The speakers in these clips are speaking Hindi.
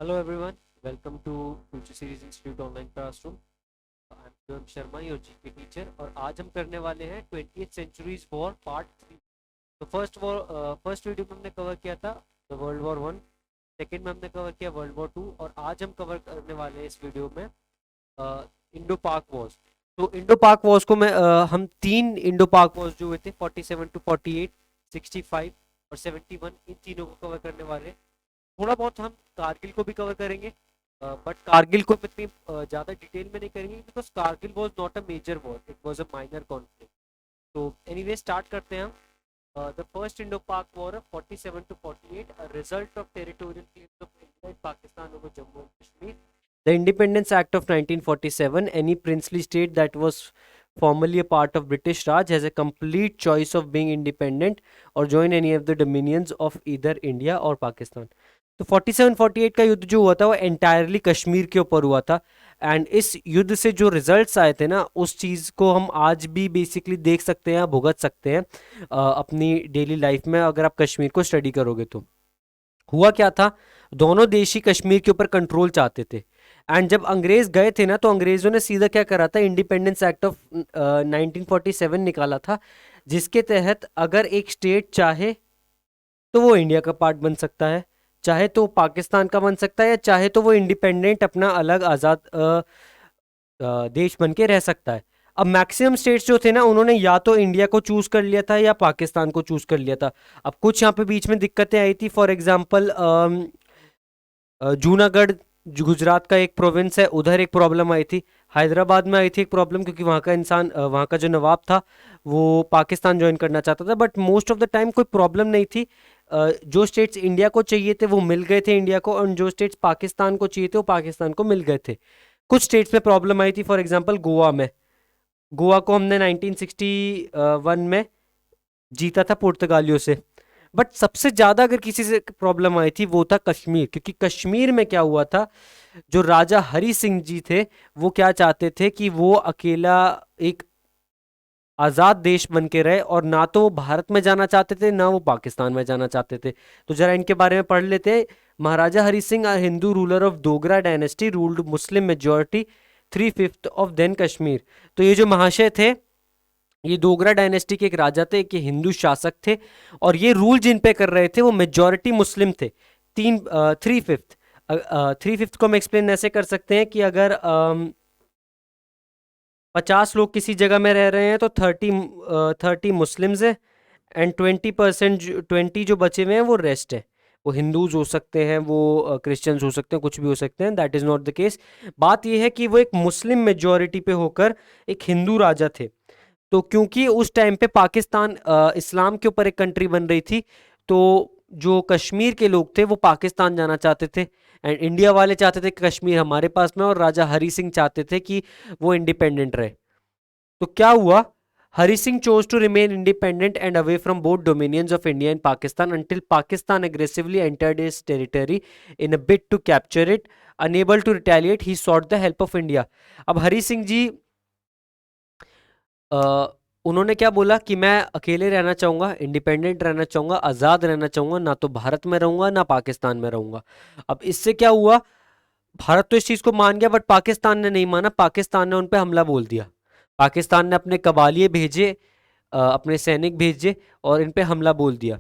Hello everyone, welcome to Future Series Institute Online Classroom. I'm Shivam Sharma your GK teacher और आज हम करने वाले हैं 20th सेंचुरीज वॉर पार्ट 3। तो फर्स्ट वीडियो में हमने कवर किया था द वर्ल्ड वॉर 1, सेकेंड में हमने कवर किया वर्ल्ड वॉर 2 और आज हम कवर करने वाले हैं इस वीडियो में इंडो पाक वॉर्स। तो इंडो पाक वॉर्स को हम तीन इंडो पाक वॉर्स जो हुए थे 47 to 48, 65 और 71, इन तीनों को कवर करने वाले हैं। थोड़ा बहुत हम कारगिल को भी कवर करेंगे, बट कारगिल को इतनी ज़्यादा डिटेल में नहीं करेंगे because Kargil was not a major war, it was a minor conflict. तो एनीवे स्टार्ट करते हैं हम। The first Indo Pak war 47 to 48, a result of territorial claims of India and Pakistan over Jammu and Kashmir. The Independence Act of 1947, any princely state that was formerly a part of British Raj has a complete choice of being independent or join any of the dominions of either India or Pakistan. तो 47-48 का युद्ध जो हुआ था वो एंटायरली कश्मीर के ऊपर हुआ था। एंड इस युद्ध से जो रिजल्ट्स आए थे ना, उस चीज़ को हम आज भी बेसिकली देख सकते हैं, भुगत सकते हैं अपनी डेली लाइफ में अगर आप कश्मीर को स्टडी करोगे तो। हुआ क्या था, दोनों देश ही कश्मीर के ऊपर कंट्रोल चाहते थे। एंड जब अंग्रेज गए थे ना, तो अंग्रेजों ने सीधा क्या करा था, इंडिपेंडेंस एक्ट ऑफ 1947 निकाला था, जिसके तहत अगर एक स्टेट चाहे तो वो इंडिया का पार्ट बन सकता है, चाहे तो पाकिस्तान का बन सकता है, या चाहे तो वो इंडिपेंडेंट अपना अलग आज़ाद देश बन के रह सकता है। अब मैक्सिमम स्टेट्स जो थे ना, उन्होंने या तो इंडिया को चूज कर लिया था या पाकिस्तान को चूज कर लिया था। अब कुछ यहाँ पे बीच में दिक्कतें आई थी, फॉर एग्जांपल जूनागढ़ गुजरात का एक प्रोविंस है, उधर एक प्रॉब्लम आई थी। हैदराबाद में आई थी एक प्रॉब्लम, क्योंकि वहाँ का जो नवाब था वो पाकिस्तान ज्वाइन करना चाहता था, but most of the time कोई प्रॉब्लम नहीं थी। जो स्टेट्स इंडिया को चाहिए थे वो मिल गए थे इंडिया को, और जो स्टेट्स पाकिस्तान को चाहिए थे वो पाकिस्तान को मिल गए थे। कुछ स्टेट्स में प्रॉब्लम आई थी, फॉर एग्जांपल गोवा में। गोवा को हमने 1961 में जीता था पुर्तगालियों से। बट सबसे ज़्यादा अगर किसी से प्रॉब्लम आई थी वो था कश्मीर, क्योंकि कश्मीर में क्या हुआ था, जो राजा हरी सिंह जी थे वो क्या चाहते थे कि वो अकेला एक आज़ाद देश बन के रहे, और ना तो वो भारत में जाना चाहते थे ना वो पाकिस्तान में जाना चाहते थे। तो जरा इनके बारे में पढ़ लेते हैं। Maharaja Hari Singh, Hindu ruler of Dogra dynasty, ruled Muslim majority 3/5 of then Kashmir. तो ये जो महाशय थे, ये डोगरा डायनेस्टी के एक राजा थे, एक हिंदू शासक थे, और ये रूल जिन पे कर रहे थे वो मेजोरिटी मुस्लिम थे। 3/5, 3/5 को हम एक्सप्लेन ऐसे कर सकते हैं कि अगर 50 लोग किसी जगह में रह रहे हैं तो 30 मुस्लिम्स हैं, एंड 20%, 20 जो बचे हुए हैं वो रेस्ट है। वो हिंदूज हो सकते हैं, वो क्रिश्चियंस हो सकते हैं, कुछ भी हो सकते हैं, that is not the case. बात ये है कि वो एक मुस्लिम मेजोरिटी पे होकर एक हिंदू राजा थे। तो क्योंकि उस टाइम पे पाकिस्तान इस्लाम के ऊपर एक कंट्री बन रही थी, तो जो कश्मीर के लोग थे वो पाकिस्तान जाना चाहते थे, एंड इंडिया वाले चाहते थे कि कश्मीर हमारे पास में, और राजा हरी सिंह चाहते थे कि वो इंडिपेंडेंट रहे। तो क्या हुआ, Hari Singh chose to remain independent and away from both dominions of India and Pakistan until Pakistan aggressively entered his territory in a bid to capture it. Unable to retaliate, he sought the help of India. अब हरी सिंह जी उन्होंने क्या बोला कि मैं अकेले रहना चाहूँगा, इंडिपेंडेंट रहना चाहूँगा, आज़ाद रहना चाहूँगा, ना तो भारत में रहूँगा ना पाकिस्तान में रहूँगा। अब इससे क्या हुआ, भारत तो इस चीज़ को मान गया, बट पाकिस्तान ने नहीं माना। पाकिस्तान ने उन पर हमला बोल दिया। पाकिस्तान ने अपने कबालिए भेजे, अपने सैनिक भेजे, और इन पे हमला बोल दिया।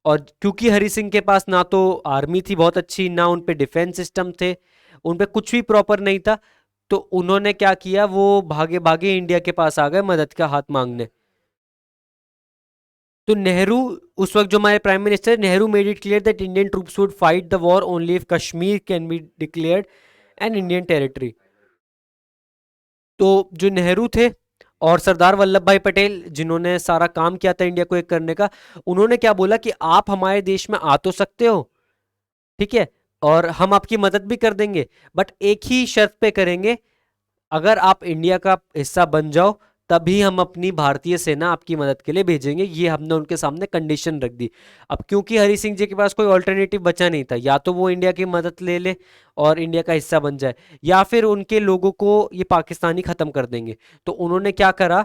और क्योंकि हरी सिंह के पास ना तो आर्मी थी बहुत अच्छी, ना उन पे डिफेंस सिस्टम थे, उन पे कुछ भी प्रॉपर नहीं था, तो उन्होंने क्या किया, वो भागे भागे इंडिया के पास आ गए मदद का हाथ मांगने। तो नेहरू, उस वक्त जो हमारे prime minister Nehru, made it clear that Indian troops would fight the war only if Kashmir can be declared an Indian territory. तो जो नेहरू थे और सरदार वल्लभ भाई पटेल, जिन्होंने सारा काम किया था इंडिया को एक करने का, उन्होंने क्या बोला कि आप हमारे देश में आ तो सकते हो, ठीक है, और हम आपकी मदद भी कर देंगे, बट एक ही शर्त पे करेंगे, अगर आप इंडिया का हिस्सा बन जाओ तभी हम अपनी भारतीय सेना आपकी मदद के लिए भेजेंगे। ये हमने उनके सामने कंडीशन रख दी। अब क्योंकि हरी सिंह जी के पास कोई ऑल्टरनेटिव बचा नहीं था, या तो वो इंडिया की मदद ले ले और इंडिया का हिस्सा बन जाए, या फिर उनके लोगों को ये पाकिस्तानी ख़त्म कर देंगे। तो उन्होंने क्या करा,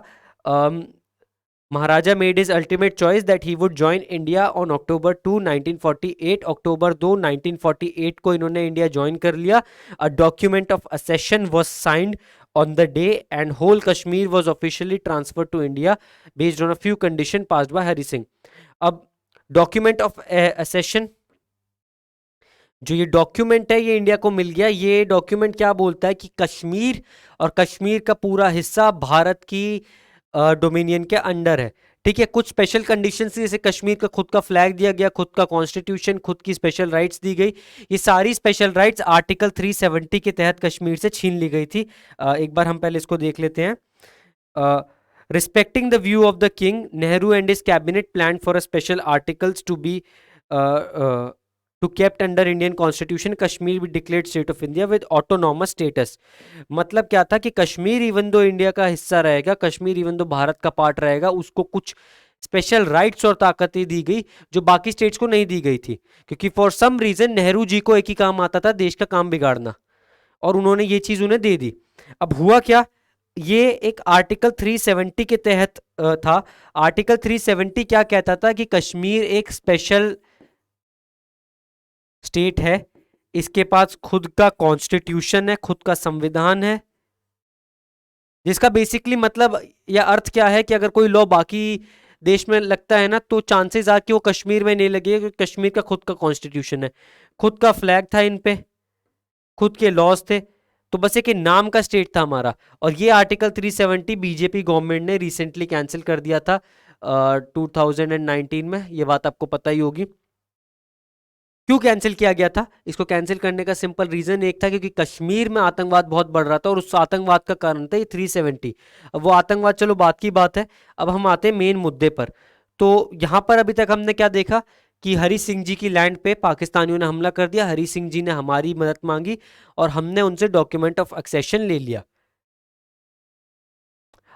maharaja made his ultimate choice that he would join India on October 2, 1948। अक्टूबर 2, 1948 को इन्होंने इंडिया ज्वाइन कर लिया। A document of accession was signed on the day and whole Kashmir was officially transferred to India based on a few conditions passed by Hari Singh। अब डॉक्यूमेंट ऑफ असेशन, जो ये डॉक्यूमेंट है ये इंडिया को मिल गया। ये डॉक्यूमेंट क्या बोलता है कि कश्मीर और कश्मीर का पूरा हिस्सा भारत की डोमिनियन के अंडर है। ठीक है, कुछ स्पेशल कंडीशंस, जैसे कश्मीर का खुद का फ्लैग दिया गया, खुद का कॉन्स्टिट्यूशन, खुद की स्पेशल राइट्स दी गई। ये सारी स्पेशल राइट्स आर्टिकल 370 के तहत कश्मीर से छीन ली गई थी। एक बार हम पहले इसको देख लेते हैं। Respecting the view of the king, Nehru and his cabinet plan for a special articles to be to kept under Indian Constitution, Kashmir be declared state of India with autonomous status। मतलब क्या था कि कश्मीर इवन दो इंडिया का हिस्सा रहेगा, कश्मीर इवन दो भारत का पार्ट रहेगा, उसको कुछ स्पेशल राइट्स और ताकतें दी गई जो बाकी स्टेट्स को नहीं दी गई थी। क्योंकि for some reason Nehru ji को एक ही काम आता था, देश का काम बिगाड़ना, और उन्होंने ये चीज उन्हें दे दी। अब हुआ क्या, ये एक आर्टिकल 370 के तहत था। आर्टिकल 370 क्या कहता था कि कश्मीर एक स्पेशल स्टेट है, इसके पास खुद का कॉन्स्टिट्यूशन है, खुद का संविधान है, जिसका बेसिकली मतलब या अर्थ क्या है कि अगर कोई लॉ बाकी देश में लगता है ना, तो चांसेस आ कि वो कश्मीर में नहीं लगे, क्योंकि कश्मीर का खुद का कॉन्स्टिट्यूशन है, खुद का फ्लैग था इन पे, खुद के लॉज थे, तो बस एक नाम का स्टेट था हमारा। और ये आर्टिकल 370 बीजेपी गवर्नमेंट ने रिसेंटली कैंसिल कर दिया था 2019 में, ये बात आपको पता ही होगी। क्यों कैंसिल किया गया था? इसको कैंसिल करने का सिंपल रीजन एक था, क्योंकि कश्मीर में आतंकवाद बहुत बढ़ रहा था और उस आतंकवाद का कारण था ये 370। अब वो आतंकवाद चलो बात की बात है, अब हम आते हैं मेन मुद्दे पर। तो यहां पर अभी तक हमने क्या देखा कि हरी सिंह जी की लैंड पे पाकिस्तानियों ने हमला कर दिया, हरी सिंह जी ने हमारी मदद मांगी और हमने उनसे डॉक्यूमेंट ऑफ एक्सेशन ले लिया।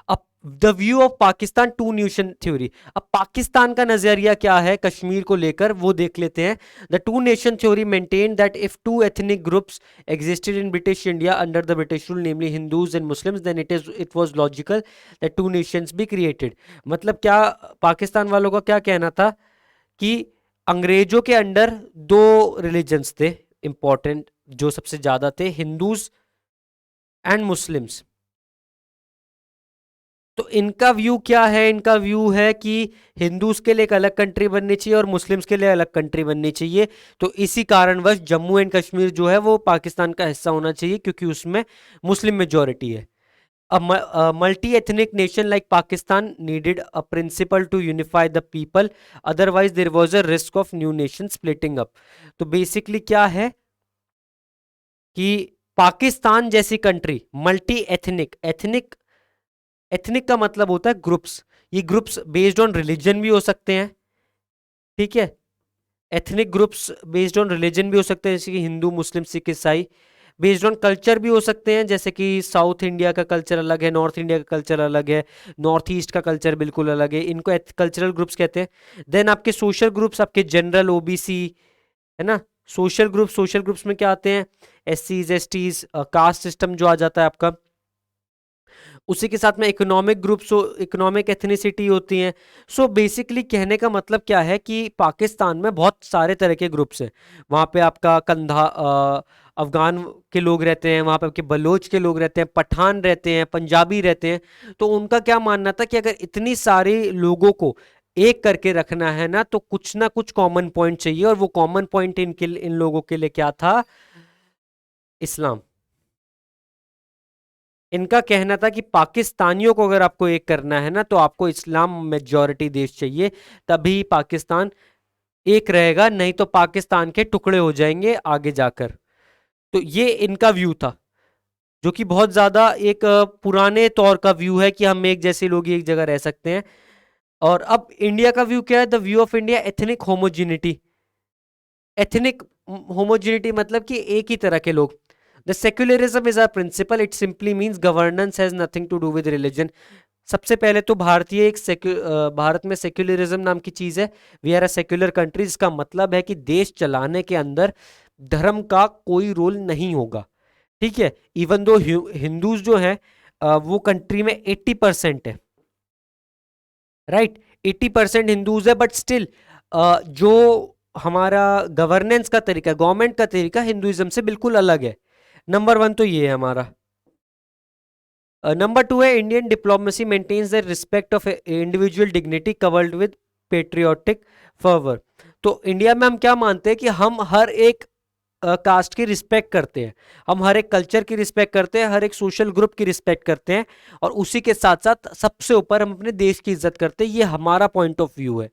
अब the view of Pakistan two nation theory, अब पाकिस्तान का नजरिया क्या है कश्मीर को लेकर वो देख लेते हैं। The two nation theory maintain that if two ethnic groups existed in British India under the British rule, namely Hindus and Muslims, then it was logical that two nations be created. मतलब क्या पाकिस्तान वालों का क्या कहना था कि अंग्रेजों के अंडर दो रिलीजन्स थे इंपॉर्टेंट, जो सबसे ज्यादा थे, हिंदूज एंड मुस्लिम्स। तो इनका व्यू क्या है? इनका व्यू है कि हिंदूज के लिए एक अलग कंट्री बननी चाहिए और मुस्लिम्स के लिए अलग कंट्री बननी चाहिए। तो इसी कारणवश जम्मू एंड कश्मीर जो है वो पाकिस्तान का हिस्सा होना चाहिए, क्योंकि उसमें मुस्लिम मेजोरिटी है। A multi-ethnic nation like Pakistan needed a principle to unify the people, otherwise there was a risk of new nation splitting up। तो बेसिकली क्या है कि पाकिस्तान जैसी country multi ethnic, ethnic ethnic का मतलब होता है ग्रुप्स, ये ग्रुप्स बेस्ड ऑन रिलीजन भी हो सकते हैं, ठीक है, ethnic groups based on religion भी हो सकते हैं, जैसे कि हिंदू मुस्लिम सिख ईसाई। बेस्ड ऑन कल्चर भी हो सकते हैं, जैसे कि साउथ इंडिया का कल्चर अलग है, नॉर्थ इंडिया का कल्चर अलग है, नॉर्थ ईस्ट का कल्चर बिल्कुल अलग है, इनको कल्चरल ग्रुप्स कहते हैं। देन आपके सोशल ग्रुप्स, आपके जनरल ओबीसी है ना, सोशल ग्रुप्स में क्या आते हैं? S Cs S Ts, caste system जो आ जाता है आपका। उसी के साथ में इकोनॉमिक ग्रुप्स, इकोनॉमिक एथनिसिटी होती हैं। सो बेसिकली कहने का मतलब क्या है कि पाकिस्तान में बहुत सारे तरह के ग्रुप्स हैं। वहाँ पे आपका कंधा अफगान के लोग रहते हैं, वहाँ पे आपके बलोच के लोग रहते हैं, पठान रहते हैं, पंजाबी रहते हैं। तो उनका क्या मानना था कि अगर इतनी सारे लोगों को एक करके रखना है ना, तो कुछ ना कुछ कॉमन पॉइंट चाहिए, और वो कॉमन पॉइंट इन लोगों के लिए क्या था? इस्लाम। इनका कहना था कि पाकिस्तानियों को अगर आपको एक करना है ना, तो आपको इस्लाम मेजॉरिटी देश चाहिए, तभी पाकिस्तान एक रहेगा, नहीं तो पाकिस्तान के टुकड़े हो जाएंगे आगे जाकर। तो ये इनका व्यू था, जो कि बहुत ज्यादा एक पुराने तौर का व्यू है कि हम एक जैसे लोग एक जगह रह सकते हैं। और अब इंडिया का व्यू क्या है? The view of India ethnic homogeneity. Ethnic homogeneity मतलब कि एक ही तरह के लोग। The secularism is a principle, it simply means governance has nothing to do with religion. सबसे पहले तो भारतीय भारत में सेक्युलरिज्म नाम की चीज है। We are a secular country, इसका मतलब है कि देश चलाने के अंदर धर्म का कोई रोल नहीं होगा, ठीक है। इवन दो हिंदूज जो है वो कंट्री में 80% है, राइट। 80% हिंदूज है, बट स्टिल जो हमारा गवर्नेंस का तरीका, गवर्नमेंट का तरीका हिंदुइज्म से बिल्कुल अलग है। नंबर वन तो ये है हमारा। नंबर टू है Indian diplomacy maintains the respect of individual dignity covered with patriotic fervour. तो इंडिया में हम क्या मानते हैं कि हम हर एक कास्ट की रिस्पेक्ट करते हैं, हम हर एक कल्चर की रिस्पेक्ट करते हैं, हर एक सोशल ग्रुप की रिस्पेक्ट करते हैं, और उसी के साथ साथ सबसे ऊपर हम अपने देश की इज्जत करते हैं। ये हमारा पॉइंट ऑफ व्यू है।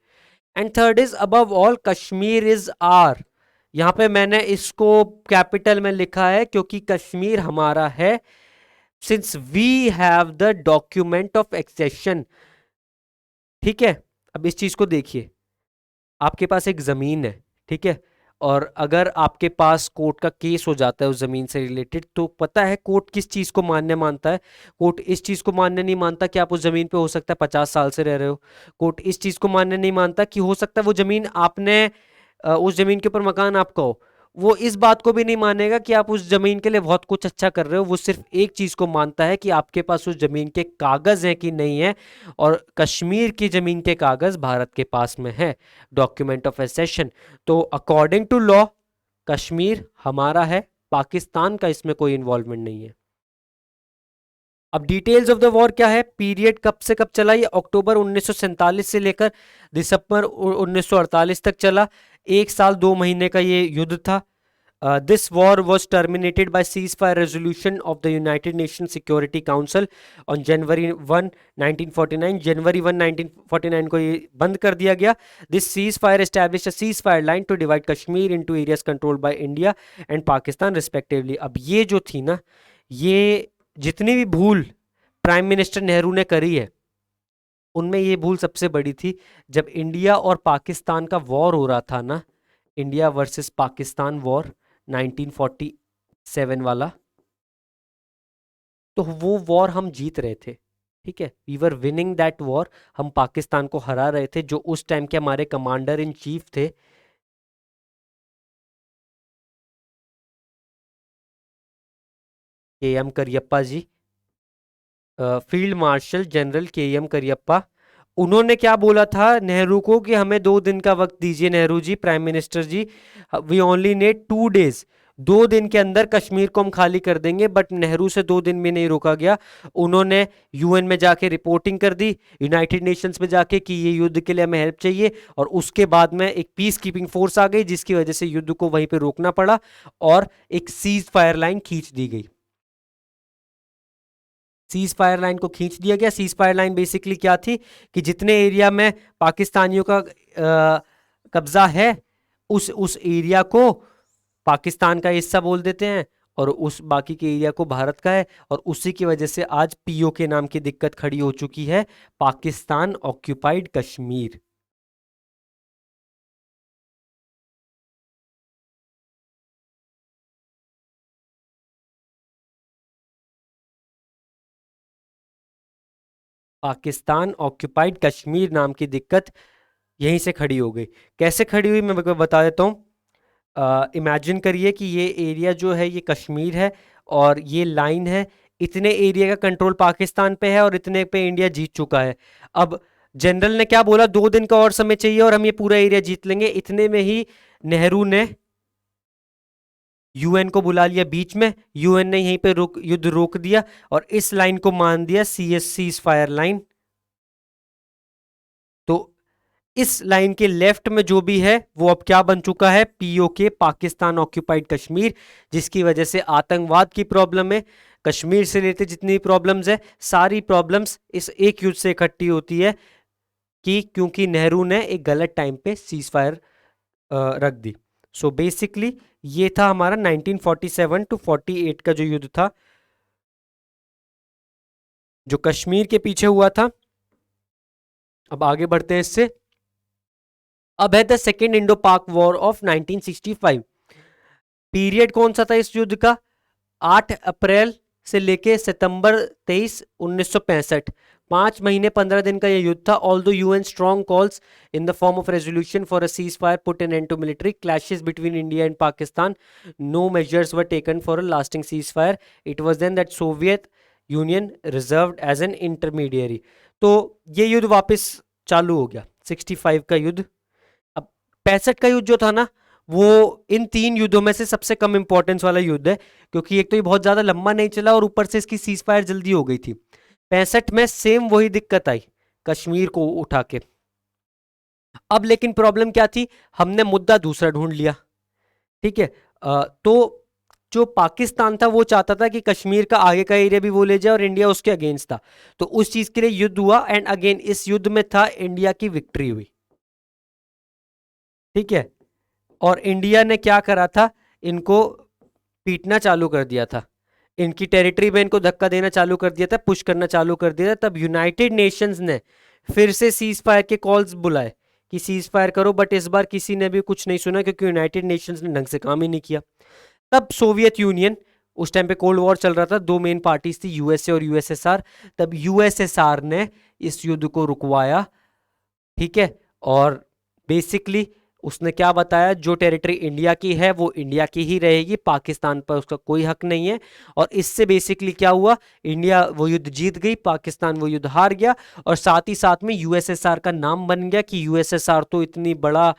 And third is above all Kashmir is our. यहां पे मैंने इसको कैपिटल में लिखा है क्योंकि कश्मीर हमारा है, since we have the document of accession. ठीक है, अब इस चीज को देखिए, आपके पास एक जमीन है, ठीक है, और अगर आपके पास कोर्ट का केस हो जाता है उस जमीन से रिलेटेड, तो पता है कोर्ट किस चीज को मान्य मानता है? कोर्ट इस चीज को मान्य नहीं मानता कि आप उस जमीन पे हो सकता है 50 साल से रह रहे हो। कोर्ट इस चीज को मान्य नहीं मानता कि हो सकता है वो जमीन आपने उस जमीन के ऊपर मकान आपका हो। वो इस बात को भी नहीं मानेगा कि आप उस जमीन के लिए बहुत कुछ अच्छा कर रहे हो। वो सिर्फ एक चीज को मानता है कि आपके पास उस जमीन के कागज हैं कि नहीं है, और कश्मीर की जमीन के कागज भारत के पास में है, डॉक्यूमेंट ऑफ एसेशन। तो अकॉर्डिंग टू लॉ कश्मीर हमारा है, पाकिस्तान का इसमें कोई इन्वॉल्वमेंट नहीं है। अब डिटेल्स ऑफ द वॉर क्या है, पीरियड कब से कब चला, ये अक्टूबर 1947 से लेकर दिसंबर 1948 तक चला। 1 साल 2 महीने का ये युद्ध था। This war was terminated by cease fire resolution of the United Nation Security Council on January 1 1949। जनवरी 1 1949 को ये बंद कर दिया गया। This cease fire establish a cease fire line to divide Kashmir into areas controlled by India and Pakistan respectively. अब ये जो थी ना, ये जितनी भी भूल प्राइम मिनिस्टर नेहरू ने करी है, उनमें ये भूल सबसे बड़ी थी। जब इंडिया और पाकिस्तान का वॉर हो रहा था ना, इंडिया वर्सेस पाकिस्तान वॉर 1947 वाला, तो वो वॉर हम जीत रहे थे। ठीक है, we were winning that war. हम पाकिस्तान को हरा रहे थे। जो उस टाइम के हमारे कमांडर इन चीफ थे, के एम करियप्पा जी, फील्ड मार्शल जनरल के एम करियप्पा, उन्होंने क्या बोला था नेहरू को कि हमें 2 दिन का वक्त दीजिए Nehru ji, prime minister ji, we only need 2 days. 2 दिन के अंदर कश्मीर को हम खाली कर देंगे। बट नेहरू से 2 दिन में नहीं रोका गया। उन्होंने यूएन में जाके रिपोर्टिंग कर दी, यूनाइटेड नेशंस में जाके, कि ये युद्ध के लिए हमें हेल्प चाहिए। और उसके बाद में एक पीस कीपिंग फोर्स आ गई, जिसकी वजह से युद्ध को वहीं पे रोकना पड़ा और एक सीज फायर लाइन खींच दी गई। सीज फायर लाइन को खींच दिया गया। सीज फायर लाइन बेसिकली क्या थी कि जितने एरिया में पाकिस्तानियों का कब्जा है, उस एरिया को पाकिस्तान का हिस्सा बोल देते हैं, और उस बाकी के एरिया को भारत का है। और उसी की वजह से आज पीओ के नाम की दिक्कत खड़ी हो चुकी है, पाकिस्तान ऑक्यूपाइड कश्मीर। पाकिस्तान ऑक्यूपाइड कश्मीर नाम की दिक्कत यहीं से खड़ी हो गई। कैसे खड़ी हुई मैं आपको बता देता हूँ। इमेजिन करिए कि ये एरिया जो है ये कश्मीर है, और ये लाइन है। इतने एरिया का कंट्रोल पाकिस्तान पे है और इतने पे इंडिया जीत चुका है। अब जनरल ने क्या बोला, 2 दिन का और समय चाहिए और हम ये पूरा एरिया जीत लेंगे। इतने में ही नेहरू ने यूएन को बुला लिया बीच में। यूएन ने यहीं पे युद्ध रोक दिया और इस लाइन को मान दिया सीएससी फायर लाइन। तो इस लाइन के लेफ्ट में जो भी है वो अब क्या बन चुका है, पीओके, पाकिस्तान ऑक्यूपाइड कश्मीर, जिसकी वजह से आतंकवाद की प्रॉब्लम है, कश्मीर से रिलेटेड जितनी प्रॉब्लम्स है, सारी प्रॉब्लम्स इस एक युद्ध से इकट्ठी होती है, कि क्योंकि नेहरू ने एक गलत टाइम पे सीज फायर रख दी। सो बेसिकली ये था हमारा 1947 टू 48 का जो युद्ध था, जो कश्मीर के पीछे हुआ था। अब आगे बढ़ते हैं इससे। अब है the second Indo Pak war of 1965। Period कौन सा था इस युद्ध का, 8 अप्रैल से लेके सितंबर 23 1965। 5 महीने 15 दिन का यह युद्ध था। Although UN strong calls in the form of resolution for a cease fire put an end to military clashes between India and Pakistan, no measures were taken for a lasting cease fire. It was then that Soviet Union reserved as an intermediary. तो ये युद्ध वापस चालू हो गया 65 का युद्ध। अब 65 का युद्ध जो था ना, वो इन 3 युद्धों में से सबसे कम इंपॉर्टेंस वाला युद्ध है, क्योंकि एक तो ये बहुत ज्यादा लंबा नहीं चला और ऊपर से इसकी सीज फायर जल्दी हो गई थी। 65 में सेम वही दिक्कत आई कश्मीर को उठा के। अब लेकिन प्रॉब्लम क्या थी, हमने मुद्दा दूसरा ढूंढ लिया। ठीक है, तो जो पाकिस्तान था वो चाहता था कि कश्मीर का आगे का एरिया भी वो ले जाए और इंडिया उसके अगेंस्ट था। तो उस चीज के लिए युद्ध हुआ एंड अगेन इस युद्ध में था इंडिया की विक्ट्री हुई। ठीक है, और इंडिया ने क्या करा था, इनको पीटना चालू कर दिया था, इनकी टेरिटरी में इनको धक्का देना चालू कर दिया था, पुश करना चालू कर दिया था। तब यूनाइटेड नेशंस ने फिर से सीज फायर के कॉल्स बुलाए कि सीज फायर करो, बट इस बार किसी ने भी कुछ नहीं सुना, क्योंकि यूनाइटेड नेशंस ने ढंग से काम ही नहीं किया। तब सोवियत यूनियन, उस टाइम पे कोल्ड वॉर चल रहा था, दो मेन पार्टीज थी यूएसए और यूएसएसआर, तब यूएसएसआर ने इस युद्ध को रुकवाया। ठीक है, और बेसिकली उसने क्या बताया, जो टेरिटरी इंडिया की है वो इंडिया की ही रहेगी, पाकिस्तान पर उसका कोई हक नहीं है। और इससे बेसिकली क्या हुआ, इंडिया वो युद्ध जीत गई, पाकिस्तान वो युद्ध हार गया, और साथ ही साथ में यूएसएसआर का नाम बन गया कि यूएसएसआर तो इतनी बड़ा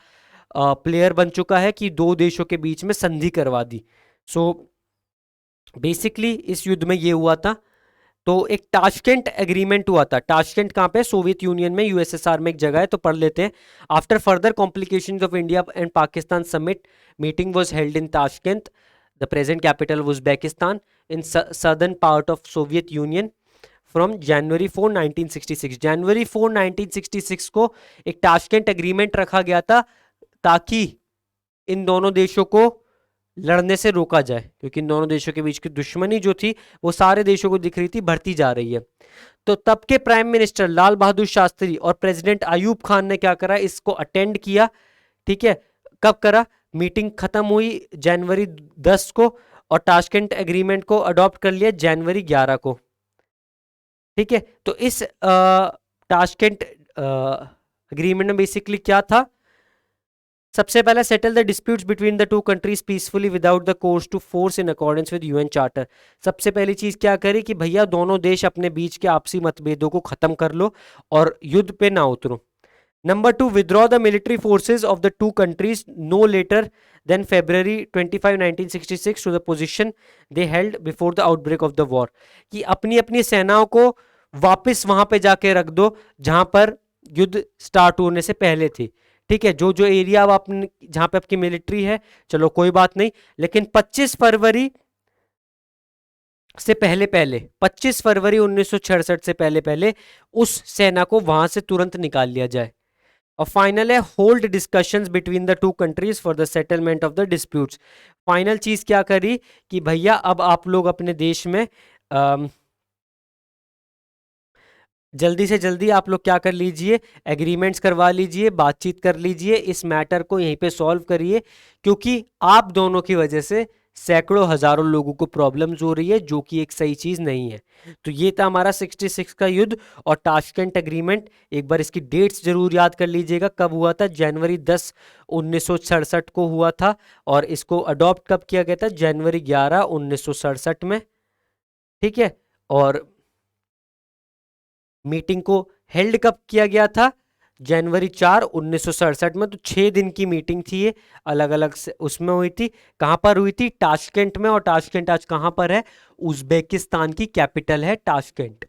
प्लेयर बन चुका है कि दो देशों के बीच में संधि करवा दी। सो बेसिकली इस युद्ध में ये हुआ था। तो एक टाशकेंट एग्रीमेंट हुआ था। टाशकेंट कहाँ पे, सोवियत यूनियन में, यूएसएसआर में एक जगह है, तो पढ़ लेते हैं। After further complications of India and Pakistan summit, meeting was held in Tashkent, the present capital Uzbekistan, in southern part of Soviet union, from January 4 1966। जनवरी 4 1966 को एक टाशकेंट एग्रीमेंट रखा गया था, ताकि इन दोनों देशों को लड़ने से रोका जाए, क्योंकि इन दोनों देशों के बीच की दुश्मनी जो थी वो सारे देशों को दिख रही थी बढ़ती जा रही है। तो तब के प्राइम मिनिस्टर लाल बहादुर शास्त्री और प्रेसिडेंट अयूब खान ने क्या करा, इसको अटेंड किया। ठीक है, कब करा, मीटिंग खत्म हुई जनवरी 10 को, और टाशकेंट एग्रीमेंट को अडॉप्ट कर लिया जनवरी 11 को। ठीक है, तो इस टाशकेंट एग्रीमेंट में बेसिकली क्या था, सबसे पहले settle the disputes between the two countries peacefully without the course to force in accordance with UN charter. सबसे पहली चीज क्या करी कि भैया दोनों देश अपने बीच के आपसी मतभेदों को खत्म कर लो और युद्ध पे ना उतरो। Number 2, withdraw the military forces of the two countries no later than February 25 1966 to the position they held before the outbreak of the war. कि अपनी अपनी सेनाओं को वापस वहां पे जाके रख दो जहां पर युद्ध स्टार्ट होने से पहले थी। ठीक है, जो जो एरिया अब अपने जहां पे आपकी मिलिट्री है, चलो कोई बात नहीं, लेकिन 25 फरवरी 1966 से पहले पहले उस सेना को वहां से तुरंत निकाल लिया जाए। और फाइनल है, hold discussions between the two countries for the settlement of the disputes. Final चीज क्या करी कि भैया अब आप लोग अपने देश में जल्दी से जल्दी आप लोग क्या कर लीजिए, एग्रीमेंट्स करवा लीजिए, बातचीत कर लीजिए, इस मैटर को यहीं पे सॉल्व करिए, क्योंकि आप दोनों की वजह से सैकड़ों हजारों लोगों को प्रॉब्लम्स हो रही है, जो कि एक सही चीज नहीं है। तो ये था हमारा 66 का युद्ध और टाशकेंट एग्रीमेंट। एक बार इसकी डेट्स जरूर याद कर लीजिएगा, कब हुआ था, जनवरी 10 1967 को हुआ था, और इसको अडॉप्ट कब किया गया था, जनवरी 11 1967 में। ठीक है, और मीटिंग को हेल्ड कब किया गया था, जनवरी 4 1967 में। तो 6 दिन की मीटिंग थी ये, अलग अलग से उसमें हुई थी। कहां पर हुई थी, ताशकेंट में, और ताशकेंट आज कहां पर है, उज्बेकिस्तान की कैपिटल है ताशकेंट।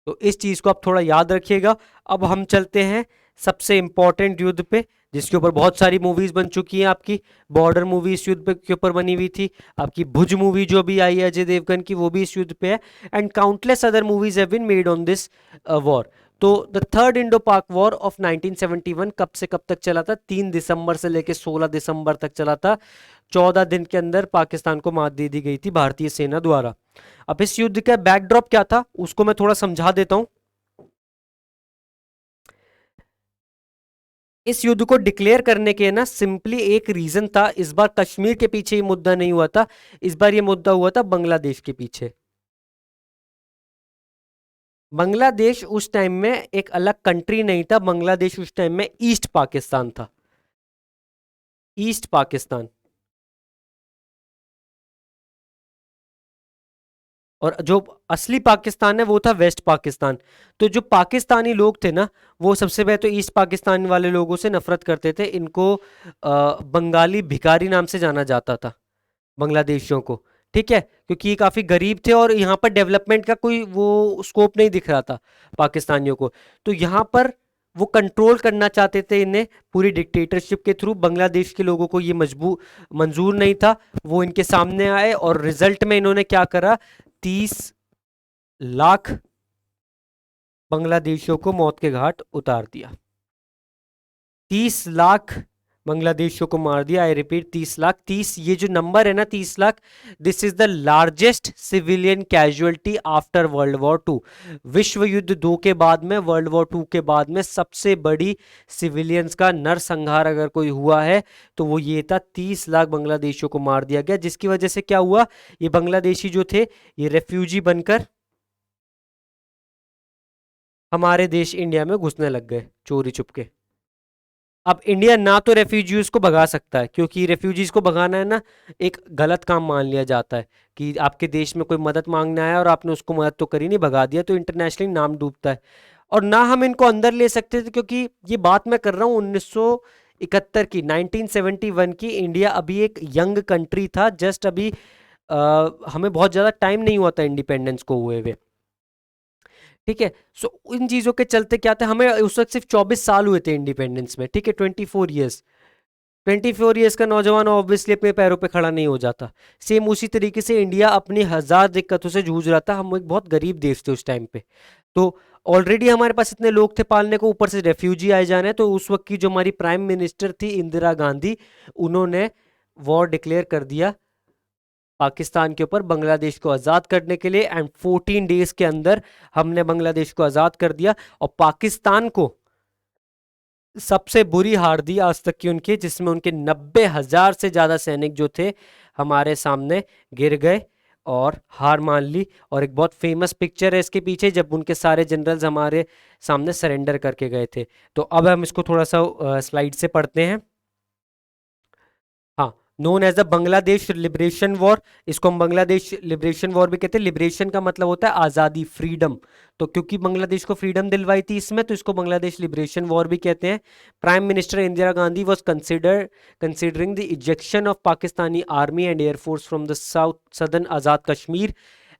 तो इस चीज को आप थोड़ा याद रखिएगा। अब हम चलते हैं सबसे इंपॉर्टेंट युद्ध पे, जिसके ऊपर बहुत सारी मूवीज बन चुकी हैं आपकी। बॉर्डर मूवी इस युद्ध के ऊपर बनी हुई थी, आपकी भुज मूवी जो भी आई है अजय देवगन की, वो भी इस युद्ध पे है, and countless other movies have been made on this war. तो the third Indo Pak war of 1971 कब से कब तक चला था, 3 दिसंबर से लेकर 16 दिसंबर तक चला था। 14 दिन के अंदर पाकिस्तान को मात दे दी गई थी भारतीय सेना द्वारा। अब इस युद्ध का बैकड्रॉप क्या था उसको मैं थोड़ा समझा देता हूं। इस युद्ध को डिक्लेयर करने के ना सिंपली एक रीजन था, इस बार कश्मीर के पीछे ये मुद्दा नहीं हुआ था, इस बार ये मुद्दा हुआ था बांग्लादेश के पीछे। बांग्लादेश उस टाइम में एक अलग कंट्री नहीं था, बांग्लादेश उस टाइम में ईस्ट पाकिस्तान था, ईस्ट पाकिस्तान। और जो असली पाकिस्तान है वो था वेस्ट पाकिस्तान। तो जो पाकिस्तानी लोग थे ना, वो सबसे पहले तो ईस्ट पाकिस्तान वाले लोगों से नफरत करते थे। इनको बंगाली भिखारी नाम से जाना जाता था, बांग्लादेशियों को। ठीक है, क्योंकि ये काफ़ी गरीब थे और यहाँ पर डेवलपमेंट का कोई वो स्कोप नहीं दिख रहा था पाकिस्तानियों को। तो यहाँ पर वो कंट्रोल करना चाहते थे इन्हें पूरी डिक्टेटरशिप के थ्रू। बांग्लादेश के लोगों को ये मंजूर नहीं था। वो इनके सामने आए और रिजल्ट में इन्होंने क्या करा, 30 लाख बांग्लादेशियों को मौत के घाट उतार दिया। 30 लाख बांग्लादेशियों को मार दिया। I repeat, 30 lakh. 30, ये जो नंबर है ना, 30 lakh, this is the largest civilian casualty after world war two. विश्व युद्ध 2 के बाद में, वर्ल्ड वॉर 2 के बाद में सबसे बड़ी सिविलियंस का नरसंहार अगर कोई हुआ है तो वो ये था। 30 लाख बांग्लादेशियों को मार दिया गया, जिसकी वजह से क्या हुआ, ये बांग्लादेशी जो थे ये रेफ्यूजी बनकर हमारे देश इंडिया में घुसने लग गए चोरी चुपके। अब इंडिया ना तो रेफ्यूजीज को भगा सकता है, क्योंकि रेफ्यूजीज को भगाना है ना, एक गलत काम मान लिया जाता है कि आपके देश में कोई मदद मांगना है और आपने उसको मदद तो करी नहीं, भगा दिया, तो इंटरनेशनली नाम डूबता है। और ना हम इनको अंदर ले सकते थे, क्योंकि ये बात मैं कर रहा हूँ 1971 की, 1971 की। इंडिया अभी एक यंग कंट्री था, जस्ट अभी हमें बहुत ज़्यादा टाइम नहीं हुआ था इंडिपेंडेंस को हुए हुए। ठीक है, सो इन चीज़ों के चलते क्या था, हमें उस वक्त सिर्फ 24 साल हुए थे इंडिपेंडेंस में। ठीक है, 24 ईयर्स। 24 ईयर्स का नौजवान ऑब्वियसली अपने पैरों पे खड़ा नहीं हो जाता। सेम उसी तरीके से इंडिया अपनी हजार दिक्कतों से जूझ रहा था। हम एक बहुत गरीब देश थे उस टाइम पे। तो ऑलरेडी हमारे पास इतने लोग थे पालने को, ऊपर से रेफ्यूजी आए जाने। तो उस वक्त की जो हमारी प्राइम मिनिस्टर थी इंदिरा गांधी, उन्होंने वॉर डिक्लेयर कर दिया पाकिस्तान के ऊपर बांग्लादेश को आज़ाद करने के लिए। एंड 14 डेज के अंदर हमने बांग्लादेश को आज़ाद कर दिया और पाकिस्तान को सबसे बुरी हार दी आज तक की उनकी, जिसमें उनके 90,000 से ज़्यादा सैनिक जो थे हमारे सामने गिर गए और हार मान ली। और एक बहुत फेमस पिक्चर है इसके पीछे, जब उनके सारे जनरल्स हमारे सामने सरेंडर करके गए थे। तो अब हम इसको थोड़ा सा स्लाइड से पढ़ते हैं। हाँ, known as the Bangladesh liberation war. इसको हम बांग्लादेश लिबरेशन वॉर भी कहते हैं। लिबरेशन का मतलब होता है आज़ादी, फ्रीडम। तो क्योंकि बांग्लादेश को फ्रीडम दिलवाई थी इसमें, तो इसको बांग्लादेश लिबरेशन वॉर भी कहते हैं। Prime minister Indira Gandhi was considering the ejection of Pakistani army and air force from the south southern Azad Kashmir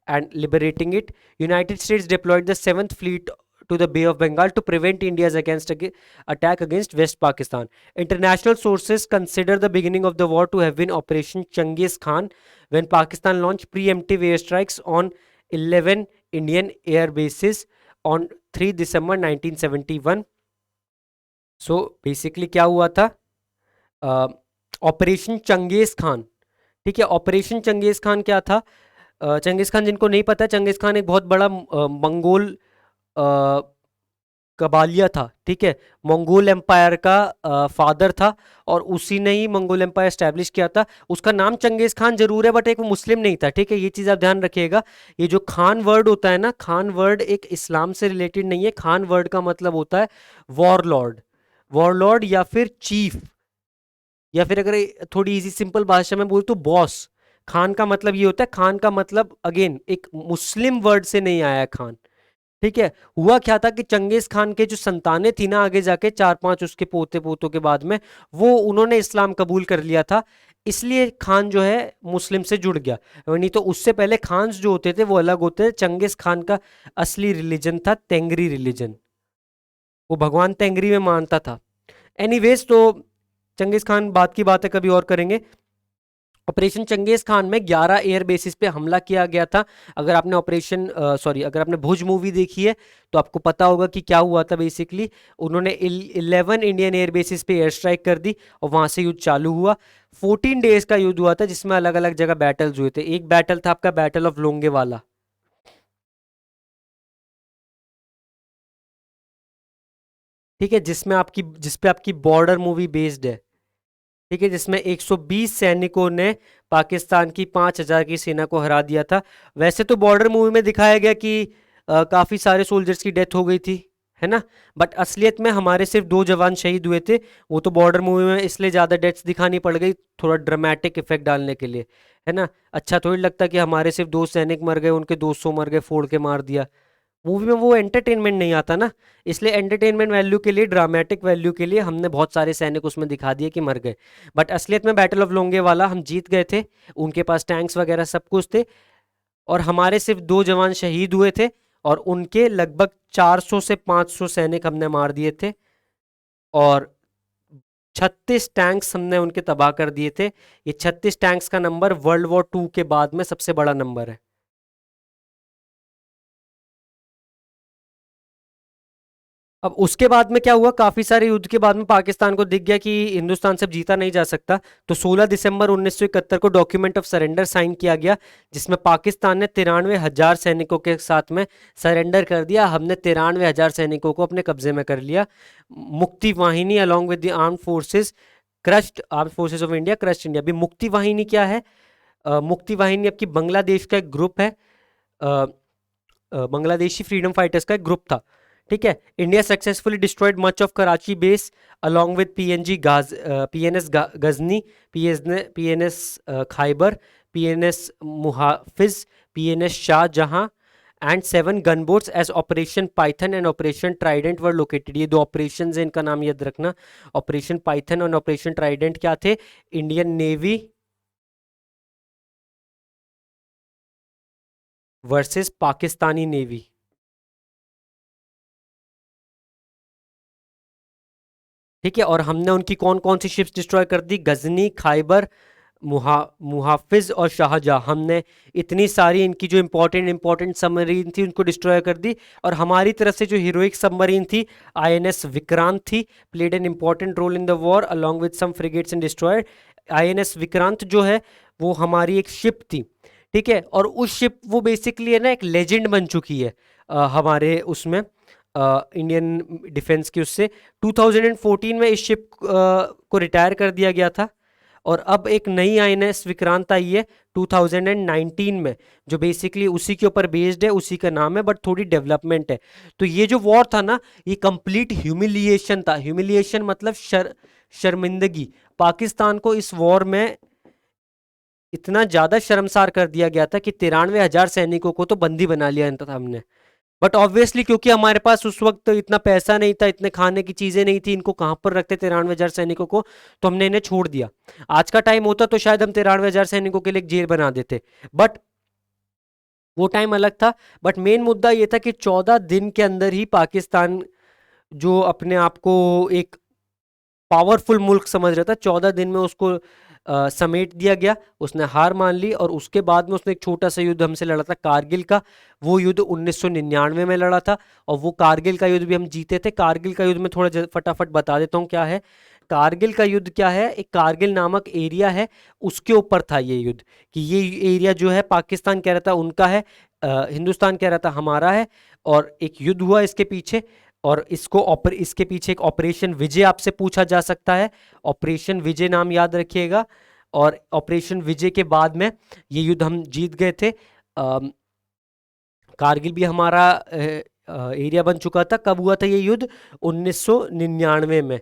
and liberating it. United States deployed the 7th Fleet to the Bay of Bengal to prevent India's attack against West Pakistan. International sources consider the beginning of the war to have been Operation Genghis Khan, when Pakistan launched preemptive airstrikes on 11 Indian air bases on 3 December 1971. So basically क्या हुआ था, ऑपरेशन चंगेज खान। ठीक है, ऑपरेशन चंगेज खान क्या था, चंगेज खान जिनको नहीं पता, चंगेज खान एक बहुत बड़ा मंगोल कबालिया था। ठीक है, मंगोल एम्पायर का फादर था और उसी ने ही मंगोल एम्पायर स्टैब्लिश किया था। उसका नाम चंगेज खान जरूर है, बट एक वो मुस्लिम नहीं था। ठीक है, ये चीज़ आप ध्यान रखिएगा। ये जो खान वर्ड होता है ना, खान वर्ड एक इस्लाम से रिलेटेड नहीं है। खान वर्ड का मतलब होता है वॉरलॉर्ड, वॉरलॉर्ड या फिर चीफ, या फिर अगर थोड़ी इजी सिंपल भाषा में बोल तो बॉस। खान का मतलब ये होता है, खान का मतलब अगेन एक मुस्लिम वर्ड से नहीं आया है खान। ठीक है, हुआ क्या था कि चंगेज खान के जो संतानें थी ना, आगे जाके 4-5 उसके पोते पोतों के बाद में, वो उन्होंने इस्लाम कबूल कर लिया था, इसलिए खान जो है मुस्लिम से जुड़ गया। नहीं तो उससे पहले खान्स जो होते थे वो अलग होते थे। चंगेज खान का असली रिलीजन था तेंगरी रिलीजन, वो भगवान तेंगरी में मानता था। एनीवेज, तो चंगेज खान बात की बात है, कभी और करेंगे। ऑपरेशन चंगेज खान में 11 एयर बेसिस पे हमला किया गया था। अगर आपने अगर आपने भुज मूवी देखी है तो आपको पता होगा कि क्या हुआ था। बेसिकली उन्होंने 11 इंडियन एयर बेसिस पे एयर स्ट्राइक कर दी और वहां से युद्ध चालू हुआ। 14 डेज का युद्ध हुआ था, जिसमें अलग अलग जगह बैटल्स हुए थे। एक बैटल था आपका बैटल ऑफ लोंगेवाला। ठीक है, जिसपे आपकी बॉर्डर मूवी बेस्ड है। ठीक है, जिसमें 120 सैनिकों ने पाकिस्तान की 5,000 की सेना को हरा दिया था। वैसे तो बॉर्डर मूवी में दिखाया गया कि काफ़ी सारे सोल्जर्स की डेथ हो गई थी, है ना। बट असलियत में हमारे सिर्फ 2 जवान शहीद हुए थे। वो तो बॉर्डर मूवी में इसलिए ज़्यादा डेथ्स दिखानी पड़ गई, थोड़ा ड्रामेटिक इफेक्ट डालने के लिए, है ना। अच्छा थोड़ी लगता कि हमारे सिर्फ 2 सैनिक मर गए, उनके 200 मर गए, फोड़ के मार दिया। मूवी में वो एंटरटेनमेंट नहीं आता ना, इसलिए एंटरटेनमेंट वैल्यू के लिए, ड्रामेटिक वैल्यू के लिए हमने बहुत सारे सैनिक उसमें दिखा दिए कि मर गए। बट असलियत में बैटल ऑफ लोंगे वाला हम जीत गए थे, उनके पास टैंक्स वगैरह सब कुछ थे, और हमारे सिर्फ 2 जवान शहीद हुए थे, और उनके लगभग 400 से 500 सैनिक हमने मार दिए थे, और 36 टैंक्स हमने उनके तबाह कर दिए थे। ये 36 टैंक्स का नंबर वर्ल्ड वॉर 2 के बाद में सबसे बड़ा नंबर है। अब उसके बाद में क्या हुआ, काफी सारे युद्ध के बाद में पाकिस्तान को दिख गया कि हिंदुस्तान से अब जीता नहीं जा सकता, तो 16 दिसंबर 1971 को डॉक्यूमेंट ऑफ सरेंडर साइन किया गया, जिसमें पाकिस्तान ने 93,000 सैनिकों के साथ में सरेंडर कर दिया। हमने 93,000 सैनिकों को अपने कब्जे में कर लिया। मुक्ति वाहिनी along with the armed forces crushed, armed forces of India crushed India. अभी मुक्ति वाहिनी क्या है? मुक्ति वाहिनी आपकी बांग्लादेश का एक ग्रुप है, अ, बांग्लादेशी फ्रीडम फाइटर्स का एक ग्रुप था, ठीक है। India successfully destroyed much of Karachi base along with PNG Ghazi PNS Ghazni, PNS Khyber, PNS Muhafiz, PNS Shahjahan and 7 gunboats as Operation Python and Operation Trident were located. ये 2 ऑपरेशन है, इनका नाम याद रखना। ऑपरेशन पाइथन और ऑपरेशन ट्राइडेंट क्या थे? Indian Navy versus Pakistani Navy, ठीक है। और हमने उनकी कौन कौन सी शिप्स डिस्ट्रॉय कर दी? गजनी, खाइबर, मुहाफिज और शाहजहाँ। हमने इतनी सारी इनकी जो इंपॉर्टेंट इंपॉर्टेंट सबमरीन थी उनको डिस्ट्रॉय कर दी। और हमारी तरफ से जो हीरोइक सबमरीन थी, आईएनएस विक्रांत थी, played an important role in the war along with some frigates and destroyed. INS Vikrant जो है वो हमारी एक शिप थी, ठीक है। और उस शिप, वो बेसिकली है ना एक लेजेंड बन चुकी है हमारे उसमें, इंडियन डिफेंस की। उससे 2014 में इस शिप को रिटायर कर दिया गया था, और अब एक नई आईएनएस विक्रांत आई है 2019 में, जो बेसिकली उसी के ऊपर बेस्ड है, उसी का नाम है, बट थोड़ी डेवलपमेंट है। तो ये जो वॉर था ना, ये कंप्लीट ह्यूमिलिएशन था। ह्यूमिलिएशन मतलब शर्मिंदगी। पाकिस्तान को इस वॉर में इतना ज्यादा शर्मसार कर दिया गया था कि 93,000 सैनिकों को तो बंदी बना लिया था हमने। बट ऑब्वियसली क्योंकि हमारे पास उस वक्त इतना पैसा नहीं था, इतने खाने की चीजें नहीं थी, इनको कहां पर रखते 93,000 सैनिकों को, तो हमने इन्हें छोड़ दिया। आज का टाइम होता तो शायद हम 93,000 सैनिकों के लिए एक जेल बना देते, बट वो टाइम अलग था। बट मेन मुद्दा ये था कि 14 दिन के अंदर ही पाकिस्तान, जो अपने आप को एक पावरफुल मुल्क समझ रहा था, 14 दिन में उसको समेट दिया गया। उसने हार मान ली, और उसके बाद में उसने एक छोटा सा युद्ध हमसे लड़ा था, कारगिल का। वो युद्ध 1999 में लड़ा था, और वो कारगिल का युद्ध भी हम जीते थे। कारगिल का युद्ध में थोड़ा फटाफट बता देता हूँ क्या है। कारगिल का युद्ध क्या है? एक कारगिल नामक एरिया है, उसके ऊपर था ये युद्ध, कि ये एरिया जो है पाकिस्तान कह रहा था उनका है, हिंदुस्तान कह रहा था हमारा है। और एक युद्ध हुआ इसके पीछे, और इसके पीछे एक ऑपरेशन विजय आपसे पूछा जा सकता है। ऑपरेशन विजय नाम याद रखिएगा। और ऑपरेशन विजय के बाद में ये युद्ध हम जीत गए थे। कारगिल भी हमारा एरिया बन चुका था। कब हुआ था ये युद्ध? 1999 में,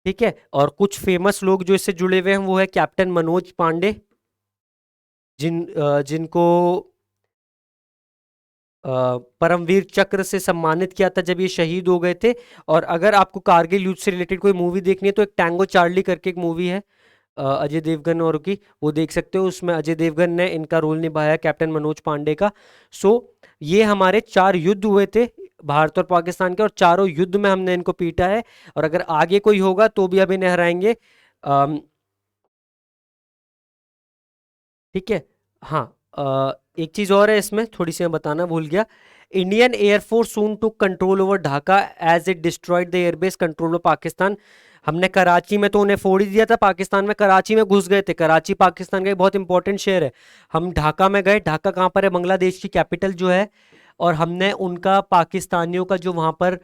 ठीक है। और कुछ फेमस लोग जो इससे जुड़े हुए हैं वो है कैप्टन मनोज पांडे, जिनको परमवीर चक्र से सम्मानित किया था जब ये शहीद हो गए थे। और अगर आपको कारगिल युद्ध से रिलेटेड कोई मूवी देखनी है तो एक टैंगो चार्ली करके एक मूवी है अजय देवगन और की, वो देख सकते हो। उसमें अजय देवगन ने इनका रोल निभाया, कैप्टन मनोज पांडे का। सो ये हमारे 4 युद्ध हुए थे भारत और पाकिस्तान के, और चारों युद्ध में हमने इनको पीटा है। और अगर आगे कोई होगा तो भी अब इन्हें हराएंगे, ठीक है। हाँ, एक चीज और है इसमें, थोड़ी सी मैं बताना भूल गया। Indian air force soon to control over Dhaka as it destroyed the airbase control of Pakistan. हमने कराची में तो उन्हें फोड़ ही दिया था, पाकिस्तान में कराची में घुस गए थे। कराची पाकिस्तान का एक बहुत इंपॉर्टेंट शहर है। हम ढाका में गए। ढाका कहाँ पर है? बांग्लादेश की कैपिटल जो है। और हमने उनका, पाकिस्तानियों का जो वहां पर,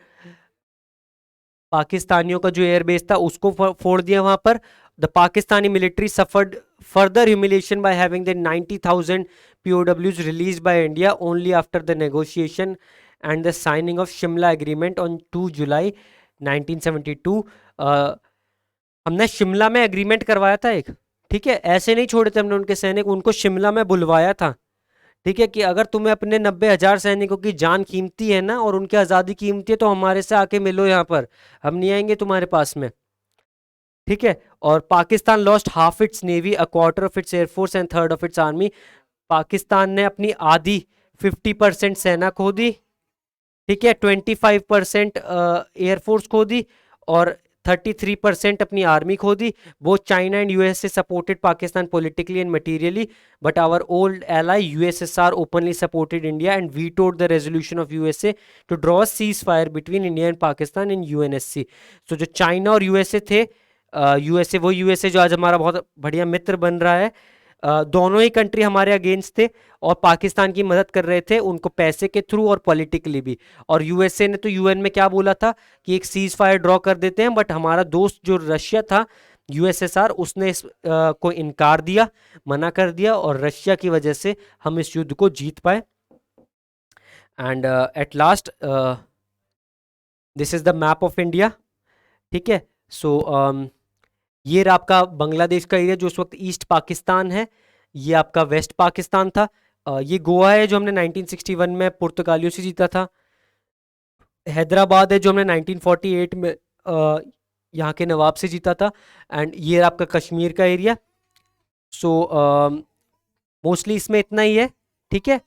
पाकिस्तानियों का जो एयरबेस था उसको फोड़ दिया वहां पर। The Pakistani military suffered further humiliation by having the 90,000 POWs released by India only after the negotiation and the signing of Shimla Agreement on 2 July 1972. हमने शिमला में एग्रीमेंट करवाया था एक, ठीक है, ऐसे नहीं छोड़े थे हमने उनके सैनिक, उनको शिमला में बुलवाया था, ठीक है, कि अगर तुम्हें अपने 90,000 सैनिकों की जान कीमती है ना और उनकी आज़ादी कीमती है तो हमारे से आके मिलो यहाँ पर, हम नहीं आएंगे तुम्हारे पास में, ठीक है। और Pakistan lost half it's navy, a quarter of its air force and third of its army. Pakistan ने अपनी आधी 50% सेना खो दी, ठीक है, 25% एयरफोर्स खो दी और 33% अपनी आर्मी खो दी। वो China and USA supported Pakistan politically and materially, but our old ally USSR openly supported India and vetoed the resolution of USA to draw cease fire between India and Pakistan in UNSC. So जो चाइना और यूएसए थे, यूएसए वो यूएसए जो आज हमारा बहुत बढ़िया मित्र बन रहा है, दोनों ही कंट्री हमारे अगेंस्ट थे और पाकिस्तान की मदद कर रहे थे, उनको पैसे के थ्रू और पॉलिटिकली भी। और यूएसए ने तो यूएन में क्या बोला था कि एक सीज फायर ड्रॉ कर देते हैं, बट हमारा दोस्त जो रशिया था यूएसएसआर, उसने इस को इनकार दिया, मना कर दिया, और रशिया की वजह से हम इस युद्ध को जीत पाए। And at last this is the map of India, ठीक है। सो ये रहा आपका बांग्लादेश का एरिया जो उस वक्त ईस्ट पाकिस्तान है, ये आपका वेस्ट पाकिस्तान था। ये गोवा है जो हमने 1961 में पुर्तगालियों से जीता था। हैदराबाद है जो हमने 1948 में यहाँ के नवाब से जीता था। एंड ये रहा आपका कश्मीर का एरिया। सो मोस्टली इसमें इतना ही है, ठीक है।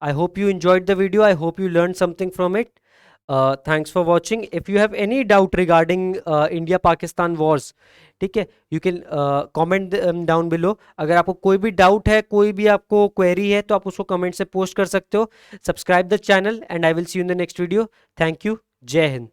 I hope you enjoyed the video. I hope you learned something from it. Thanks for watching. If you have any doubt regarding India-Pakistan wars, ठीक है, you can comment them down below. अगर आपको कोई भी डाउट है, कोई भी आपको क्वेरी है, तो आप उसको कमेंट से पोस्ट कर सकते हो। Subscribe the channel and I will see you in the next video. Thank you. जय हिंद।